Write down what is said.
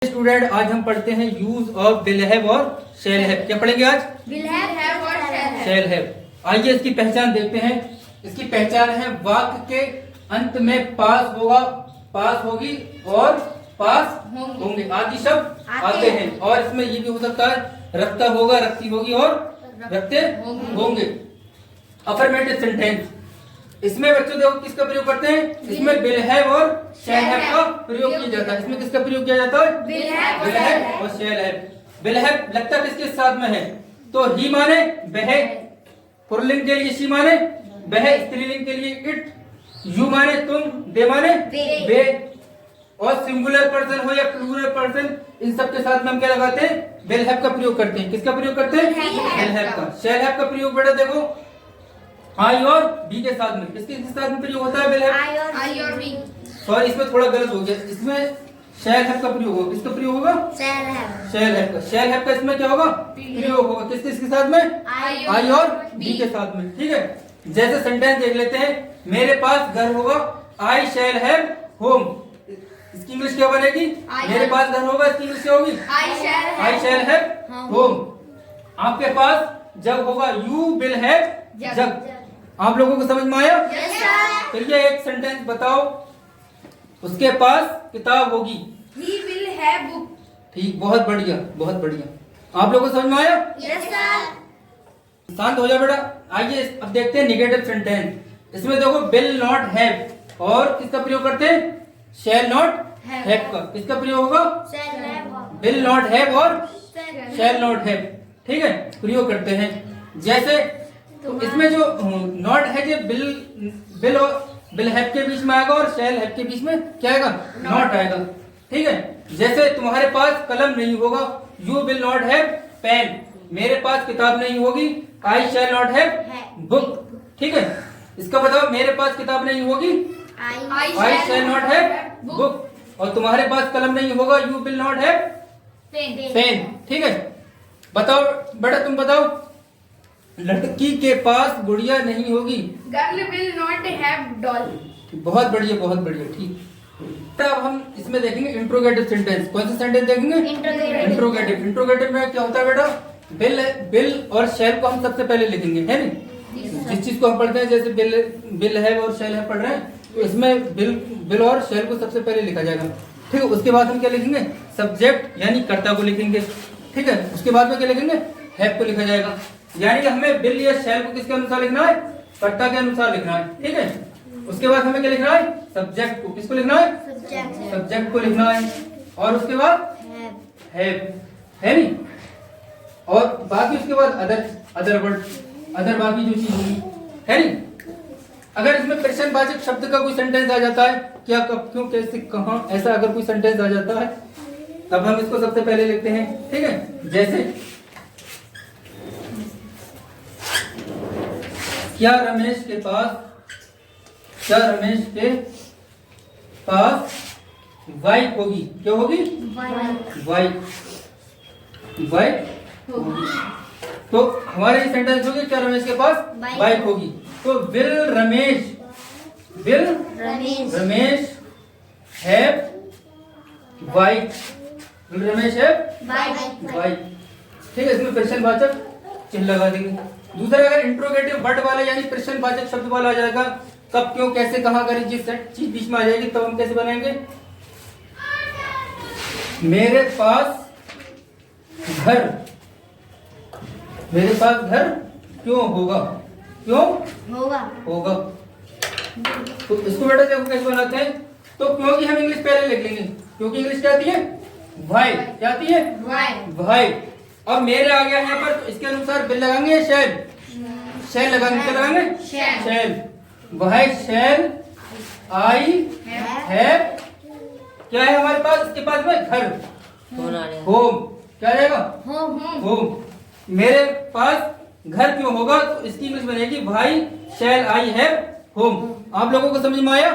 Student, आज हम पढ़ते हैं यूज ऑफ विल हैव और शैल हैव। क्या पढ़ेंगे आज? विल हैव और शैल हैव। आइए इसकी पहचान देखते हैं। इसकी पहचान है वाक्य के अंत में पास होगा, पास होगी और पास होंगे आदि शब्द आते हैं। और इसमें ये भी हो सकता है रखता होगा, रखती होगी और रखते होंगे। अफर्मेटिव सेंटेंस, इसमें बच्चों देखो किसका प्रयोग करते हैं? इसमें विल हैव और शैल हैव का प्रयोग किया जाता है। इसमें किसका प्रयोग किया जाता है? विल हैव और शैल हैव। विल हैव लगता किसके साथ में है? तो ही माने वह, पुल्लिंग के लिए शी माने वह, स्त्रीलिंग के लिए इट, यू माने तुम, दे माने वे। और सिंगुलर पर्सन हो या प्लूरल पर्सन, इन सब के साथ में हम क्या लगाते हैं? विल हैव का प्रयोग करते हैं। किसका प्रयोग करते हैं? विल हैव का। शैल हैव का प्रयोग बेटा देखो आई और बी के साथ में। किसके साथ में प्रयोग होता है विल हैव? आई और बी। सॉरी, इसमें थोड़ा गलत हो गया। इसमें शैल हैव का प्रयोग होगा। किसका प्रयोग होगा? Shall have. शैल हैव का। शैल हैव का इसमें क्या होगा? प्रयोग होगा। किसके साथ में? आई और बी के साथ में। ठीक है, जैसे सेंटेंस देख लेते हैं। मेरे पास घर होगा, आई शैल हैव होम। इसकी इंग्लिश क्या बनेगी? मेरे पास घर होगा, इसकी इंग्लिश क्या होगी? I shall have home. आपके पास जग होगा, यू विल हैव जग। आप लोगों को समझ में आया? चलिए एक सेंटेंस बताओ। उसके पास किताब होगी, ही विल हैव बुक। ठीक, बहुत बढ़िया, बहुत बढ़िया। आप लोगों को समझ में आया? शांत हो जाओ बेटा। आइए अब देखते हैं निगेटिव सेंटेंस। इसमें देखो विल नॉट हैव और किसका प्रयोग करते हैं? शैल नॉट हैव का। किसका प्रयोग होगा? विल नॉट हैव और शैल नॉट हैव। ठीक है, प्रयोग करते हैं। जैसे तो इसमें जो नॉट है जो बिल और विल हैव के बीच में आएगा और शैल हैव के बीच में क्या आएगा? नॉट आएगा। ठीक है, जैसे तुम्हारे पास कलम नहीं होगा, you will not have pen. मेरे पास किताब नहीं होगी, I shall not have book. ठीक है, इसका बताओ। मेरे पास किताब नहीं होगी, I shall not have book. और तुम्हारे पास कलम नहीं होगा, you will not have pen. ठीक है, बताओ बेटा, तुम बताओ। लड़की के पास गुड़िया नहीं होगी, girl will not have doll. बहुत बढ़िया, बहुत बढ़िया। ठीक, अब हम इसमें देखेंगे इंट्रोगेटिव सेंटेंस। कौन सा सेंटेंस देखेंगे? इंट्रोगेटिव। इंट्रोगेटिव में क्या होता है बेटा? बिल और शैल को हम सबसे पहले लिखेंगे, है नहीं? जिस चीज को हम पढ़ते हैं, जैसे बिल है और शैल है पढ़ रहे हैं, तो इसमें बिल और शैल को सबसे पहले लिखा जाएगा। ठीक है, उसके बाद हम क्या लिखेंगे? सब्जेक्ट यानी कर्ता को लिखेंगे। ठीक है, उसके बाद में क्या लिखेंगे? हैव को लिखा जाएगा। यानी कि हमें बिल या शैल को किसके अनुसार लिखना है? कर्ता के अनुसार लिखना है। ठीक है, उसके बाद हमें क्या लिखना है? सब्जेक्ट को। किसको लिखना है? सब्जेक्ट को लिखना है। और उसके बाद हैव, है नहीं? और बाकी उसके बाद अदर वर्ड, अदर बाकी जो चीज होगी, है नहीं? अगर इसमें प्रश्नवाचक शब्द का कोई सेंटेंस आ जाता है, क्या, कब, क्यों, कैसे, कहां, ऐसा अगर कोई सेंटेंस आ जाता है, तब हम इसको सबसे पहले लिखते हैं। ठीक है, जैसे क्या रमेश के पास वाइफ होगी? क्या होगी? वाइफ होगी। तो हमारे सेंटेंस होगी क्या रमेश के पास वाइफ होगी। तो will Ramesh have wife. Will Ramesh have wife. ठीक है, इसमें प्रश्नवाचक चिन्ह लगा देंगे। दूसरा, अगर इंट्रोगेटिव वर्ड वाला यानी प्रश्नवाचक शब्द वाला आ जाएगा, कब, क्यों, कैसे, कहां, करें, जिस चीज बीच में आ जाएगी, तब हम कैसे बनाएंगे? मेरे पास घर क्यों होगा? क्यों होगा? तो इसको बेटा देखो कैसे बनाते हैं। तो क्योंकि हम इंग्लिश पहले लिख लेंगे, क्योंकि इंग्लिश क्या आती है? वाई। क्या आती है? वाई। अब मेरे आ गया यहाँ पर, तो इसके अनुसार बिल लगाएंगे, शैल लगाएंगे। क्या लगाएंगे? शैल। Why shall I have. क्या है हमारे पास? इसके पास में घर, होम। क्या रहेगा? होम। मेरे पास घर क्यों होगा? तो इसकी इंग्लिश बनेगी भाई शैल आई हैव होम। आप लोगों को समझ में आया?